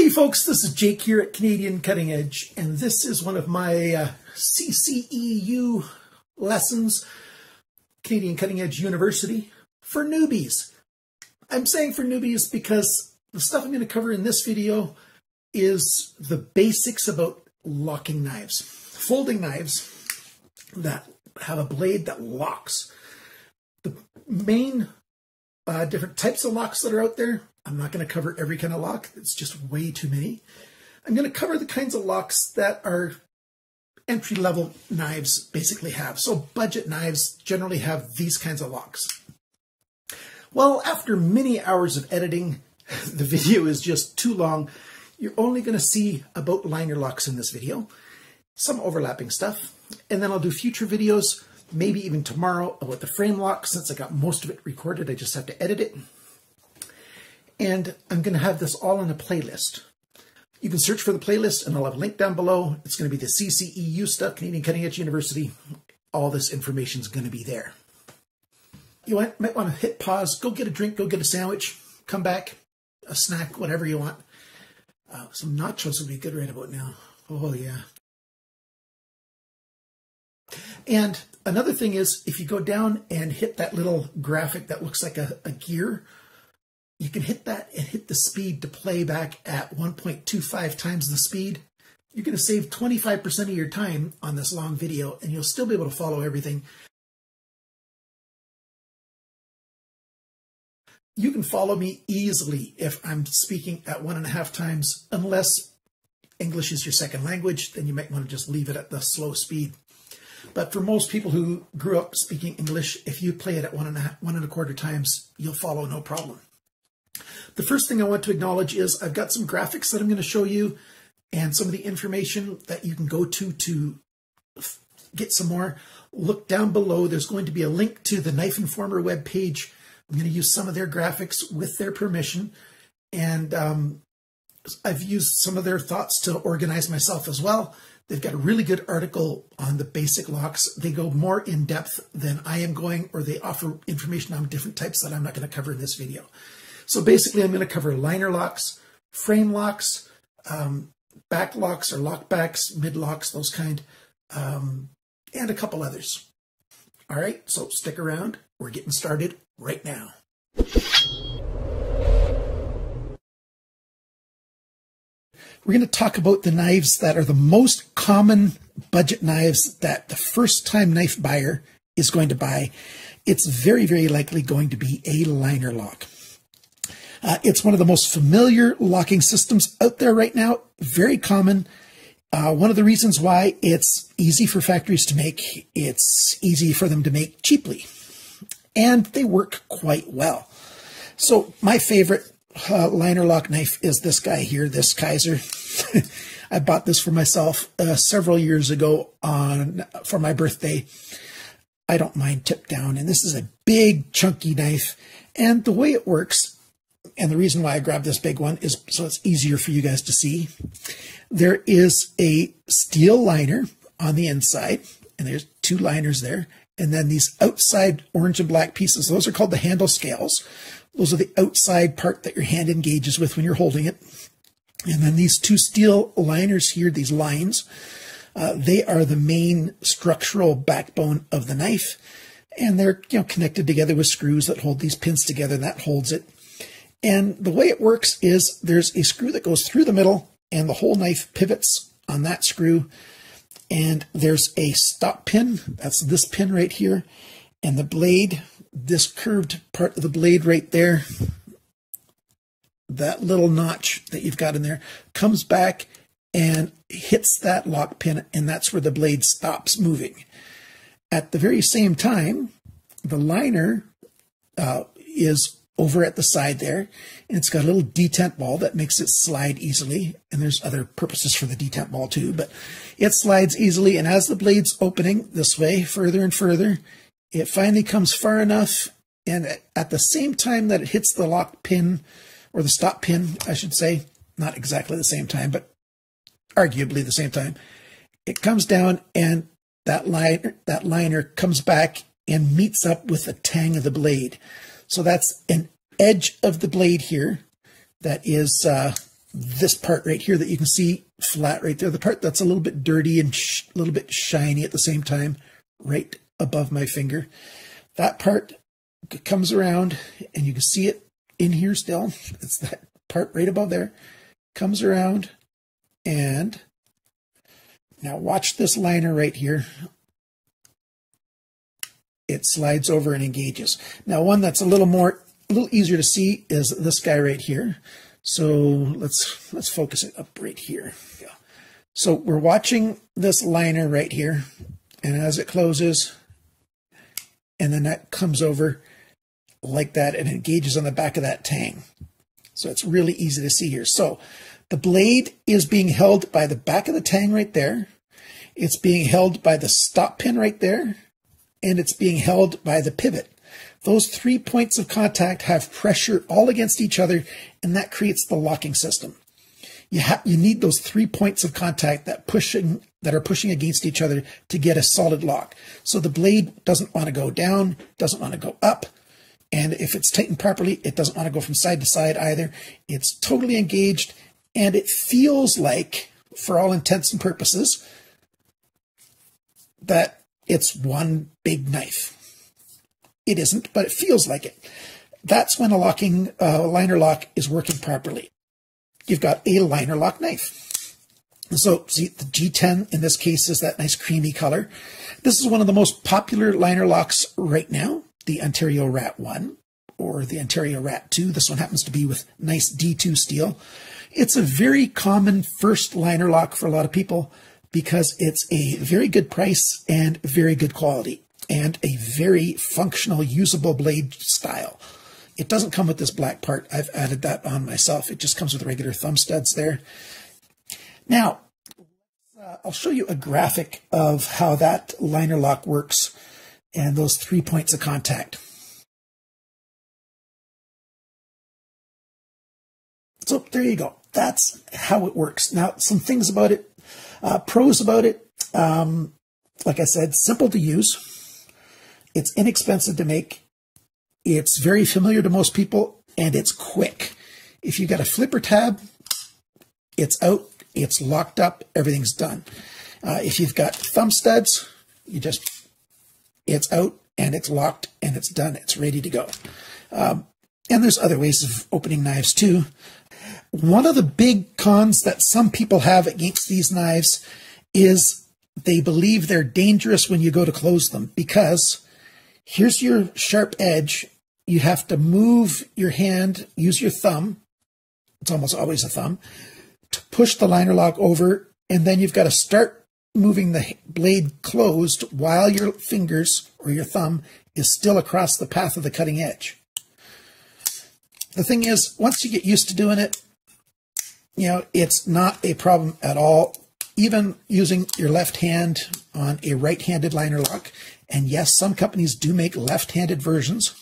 Hey folks, this is Jake here at Canadian Cutting Edge, and this is one of my CCEU lessons, Canadian Cutting Edge University, for newbies. I'm saying for newbies because the stuff I'm going to cover in this video is the basics about locking knives, folding knives that have a blade that locks. The main different types of locks that are out there. I'm not going to cover every kind of lock. It's just way too many. I'm going to cover the kinds of locks that our entry-level knives basically have. So budget knives generally have these kinds of locks. Well, after many hours of editing, the video is just too long. You're only going to see about liner locks in this video, some overlapping stuff, and then I'll do future videos, maybe even tomorrow, about the frame lock. Since I got most of it recorded, I just have to edit it. And I'm going to have this all in a playlist. You can search for the playlist, and I'll have a link down below. It's going to be the CCEU stuff, Canadian Cutting Edge University. All this information is going to be there. You might want to hit pause, go get a drink, go get a sandwich, come back, a snack, whatever you want. Some nachos would be good right about now. Oh, yeah. And another thing is, if you go down and hit that little graphic that looks like a gear, you can hit that and hit the speed to play back at 1.25 times the speed. You're going to save 25% of your time on this long video, and you'll still be able to follow everything. You can follow me easily if I'm speaking at 1.5 times, unless English is your second language, then you might want to just leave it at the slow speed. But for most people who grew up speaking English, if you play it at 1.25 times, you'll follow no problem. The first thing I want to acknowledge is I've got some graphics that I'm going to show you and some of the information that you can go to get some more. Look down below. There's going to be a link to the Knife Informer webpage. I'm going to use some of their graphics with their permission. And I've used some of their thoughts to organize myself as well. They've got a really good article on the basic locks. They go more in depth than I am going, or they offer information on different types that I'm not going to cover in this video. So basically, I'm going to cover liner locks, frame locks, back locks or lockbacks, mid locks, those kind, and a couple others. All right, so stick around. We're getting started right now. We're going to talk about the knives that are the most common budget knives that the first-time knife buyer is going to buy. It's very, very likely going to be a liner lock. It's one of the most familiar locking systems out there right now, very common. One of the reasons why it's easy for factories to make, it's easy for them to make cheaply, and they work quite well. So my favorite liner lock knife is this guy here, this Kaiser. I bought this for myself several years ago for my birthday. I don't mind tip down, and this is a big chunky knife, and the way it works, and the reason why I grabbed this big one is so it's easier for you guys to see. There is a steel liner on the inside, and there's 2 liners there. And then these outside orange and black pieces, those are called the handle scales. Those are the outside part that your hand engages with when you're holding it. And then these 2 steel liners here, these lines, they are the main structural backbone of the knife. And they're connected together with screws that hold these pins together, and that holds it. And the way it works is there's a screw that goes through the middle, and the whole knife pivots on that screw. And there's a stop pin. That's this pin right here. And the blade, this curved part of the blade right there, that little notch that you've got in there, comes back and hits that lock pin, and that's where the blade stops moving. At the very same time, the liner is over at the side there, and it's got a little detent ball that makes it slide easily, and there's other purposes for the detent ball too, but it slides easily, and as the blade's opening this way further and further, it finally comes far enough, and at the same time that it hits the lock pin, or the stop pin, I should say, not exactly the same time, but arguably the same time, it comes down, and that liner comes back and meets up with the tang of the blade. So that's an edge of the blade here that is this part right here that you can see flat right there, the part that's a little bit dirty and a little bit shiny at the same time, right above my finger. That part comes around, and you can see it in here still. It's that part right above there. Comes around, and now watch this liner right here. It slides over and engages. Now, one that's a little easier to see is this guy right here. So let's focus it up right here. Yeah. So we're watching this liner right here, and as it closes, and then that comes over like that and engages on the back of that tang. So it's really easy to see here. So the blade is being held by the back of the tang right there. It's being held by the stop pin right there, and it's being held by the pivot. Those 3 points of contact have pressure all against each other, and that creates the locking system. You need those 3 points of contact that are pushing against each other to get a solid lock. So the blade doesn't want to go down, doesn't want to go up, and if it's tightened properly, it doesn't want to go from side to side either. It's totally engaged, and it feels like, for all intents and purposes, that it's one big knife. It isn't, but it feels like it. That's when a liner lock is working properly. You've got a liner lock knife. So see, the G10 in this case is that nice creamy color. This is one of the most popular liner locks right now, the Ontario Rat 1 or the Ontario Rat 2. This one happens to be with nice D2 steel. It's a very common first liner lock for a lot of people because it's a very good price and very good quality, and a very functional, usable blade style. It doesn't come with this black part. I've added that on myself. It just comes with regular thumb studs there. Now, I'll show you a graphic of how that liner lock works and those 3 points of contact. So there you go. That's how it works. Now, some things about it, pros about it. Like I said, simple to use. It's inexpensive to make. It's very familiar to most people, and it's quick. If you got a flipper tab, it's out, it's locked up, everything's done. If you've got thumb studs, it's out and it's locked and it's done. It's ready to go. And there's other ways of opening knives too. One of the big cons that some people have against these knives is they believe they're dangerous when you go to close them, because here's your sharp edge. You have to move your hand, use your thumb. It's almost always a thumb, to push the liner lock over, and then you've got to start moving the blade closed while your fingers or your thumb is still across the path of the cutting edge. The thing is, once you get used to doing it, it's not a problem at all. Even using your left hand on a right-handed liner lock, and yes, some companies do make left-handed versions,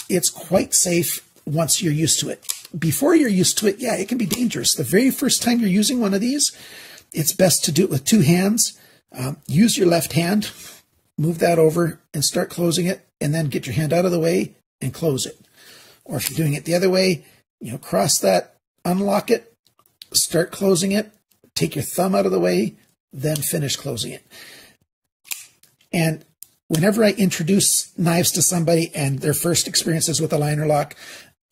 it's quite safe once you're used to it. Before you're used to it, yeah, it can be dangerous. The very first time you're using one of these, it's best to do it with two hands. Use your left hand, move that over and start closing it, and then get your hand out of the way and close it. Or if you're doing it the other way, cross that, unlock it, start closing it, take your thumb out of the way, then finish closing it. And whenever I introduce knives to somebody and their first experiences with a liner lock,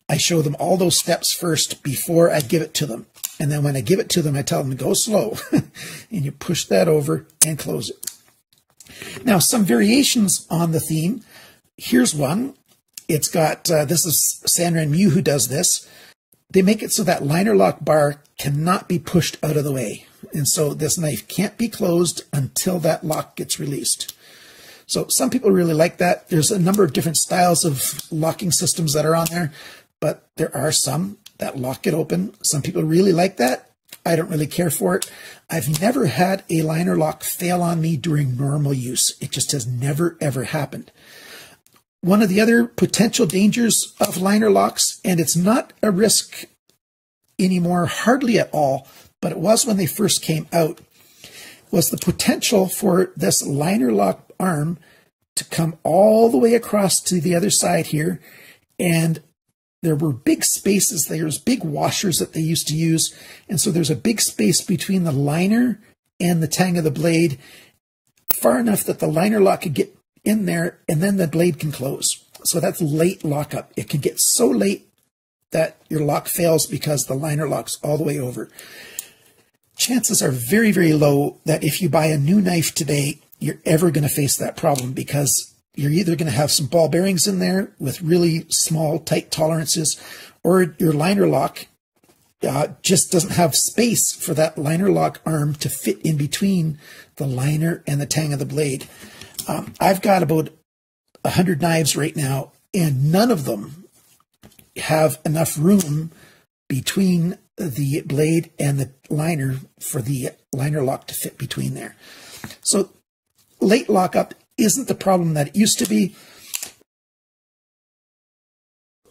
I show them all those steps first before I give it to them. And then when I give it to them, I tell them to go slow. And you push that over and close it. Now, some variations on the theme. Here's one. It's got, this is Sanrenmu who does this. They make it so that liner lock bar cannot be pushed out of the way. And so this knife can't be closed until that lock gets released. So some people really like that. There's a number of different styles of locking systems that are on there, but there are some that lock it open. Some people really like that. I don't really care for it. I've never had a liner lock fail on me during normal use. It just has never, ever happened. One of the other potential dangers of liner locks, and it's not a risk anymore, hardly at all, but it was when they first came out, was the potential for this liner lock arm to come all the way across to the other side here and there were big spaces. There's big washers that they used to use. And so there's a big space between the liner and the tang of the blade, far enough that the liner lock could get in there and then the blade can close. So that's late lockup. It can get so late that your lock fails because the liner lock's all the way over. Chances are very, very low that if you buy a new knife today, you're ever going to face that problem, because you're either going to have some ball bearings in there with really small, tight tolerances, or your liner lock just doesn't have space for that liner lock arm to fit in between the liner and the tang of the blade. I've got about 100 knives right now, and none of them have enough room between the blade and the liner for the liner lock to fit between there. So late lockup isn't the problem that it used to be.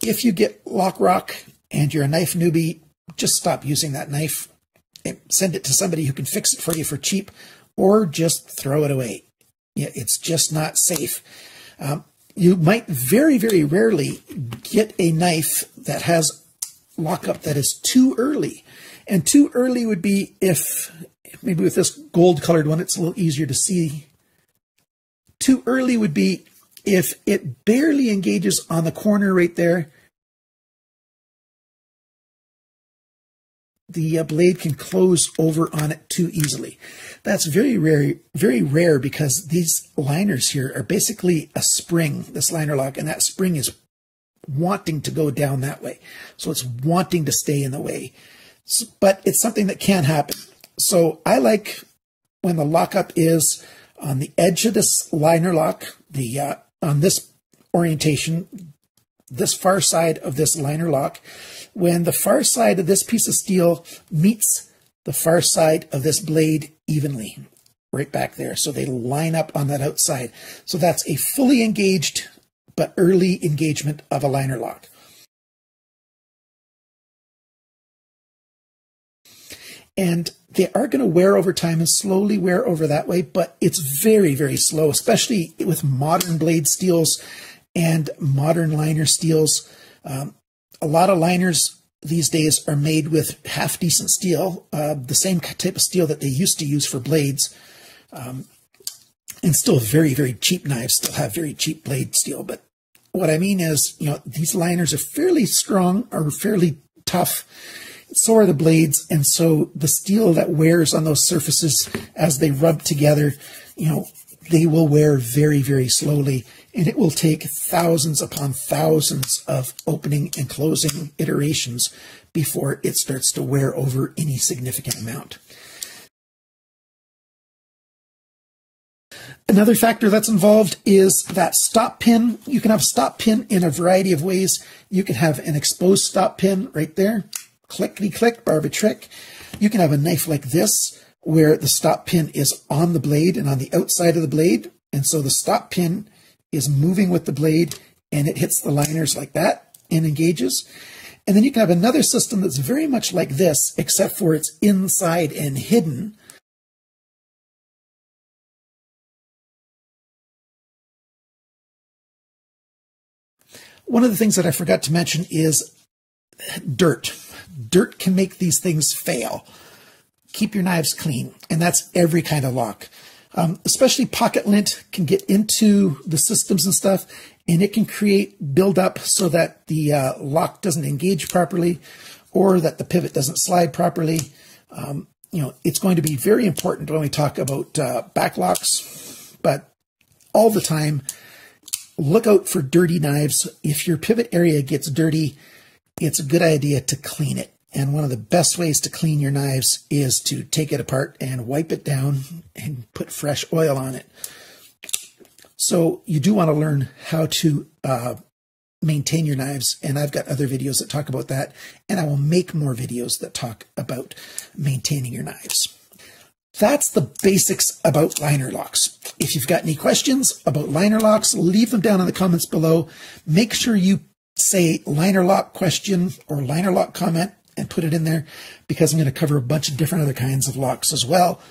If you get lock rock and you're a knife newbie, just stop using that knife and send it to somebody who can fix it for you for cheap, or just throw it away. Yeah, it's just not safe. You might very, very rarely get a knife that has lockup that is too early. And too early would be if, maybe with this gold colored one, it's a little easier to see. Too early would be if it barely engages on the corner right there. The blade can close over on it too easily. That's very rare, because these liners here are basically a spring, this liner lock, and that spring is wanting to go down that way. So it's wanting to stay in the way. But it's something that can happen. So I like when the lockup is on the edge of this liner lock, on this orientation, this far side of this liner lock, when the far side of this piece of steel meets the far side of this blade evenly, right back there. So they line up on that outside. So that's a fully engaged but early engagement of a liner lock. And they are going to wear over time and slowly wear over that way, but it's very, very slow, especially with modern blade steels and modern liner steels. A lot of liners these days are made with half-decent steel, the same type of steel that they used to use for blades. And still very, very cheap knives still have very cheap blade steel. But what I mean is, these liners are fairly strong or fairly tough. So are the blades. And so the steel that wears on those surfaces as they rub together, they will wear very, very slowly. And it will take thousands upon thousands of opening and closing iterations before it starts to wear over any significant amount. Another factor that's involved is that stop pin. You can have a stop pin in a variety of ways. You can have an exposed stop pin right there. Clickety-click, barb trick. You can have a knife like this where the stop pin is on the blade and on the outside of the blade. And so the stop pin is moving with the blade and it hits the liners like that and engages. And then you can have another system that's very much like this, except for it's inside and hidden. One of the things that I forgot to mention is dirt. Dirt can make these things fail. Keep your knives clean, and that's every kind of lock. Especially pocket lint can get into the systems and stuff, and it can create buildup so that the lock doesn't engage properly or that the pivot doesn't slide properly. It's going to be very important when we talk about back locks, but all the time, look out for dirty knives. If your pivot area gets dirty, it's a good idea to clean it. And one of the best ways to clean your knives is to take it apart and wipe it down and put fresh oil on it. So you do want to learn how to maintain your knives. And I've got other videos that talk about that. And I will make more videos that talk about maintaining your knives. That's the basics about liner locks. If you've got any questions about liner locks, leave them down in the comments below. Make sure you say liner lock question or liner lock comment and put it in there, because I'm going to cover a bunch of different other kinds of locks as well.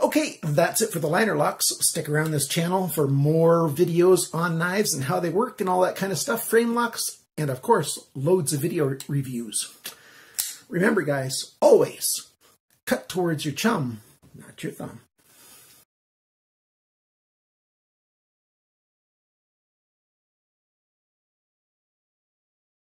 Okay, that's it for the liner locks. Stick around this channel for more videos on knives and how they work and all that kind of stuff. Frame locks, and of course, loads of video reviews. Remember, guys, always cut towards your chum, not your thumb.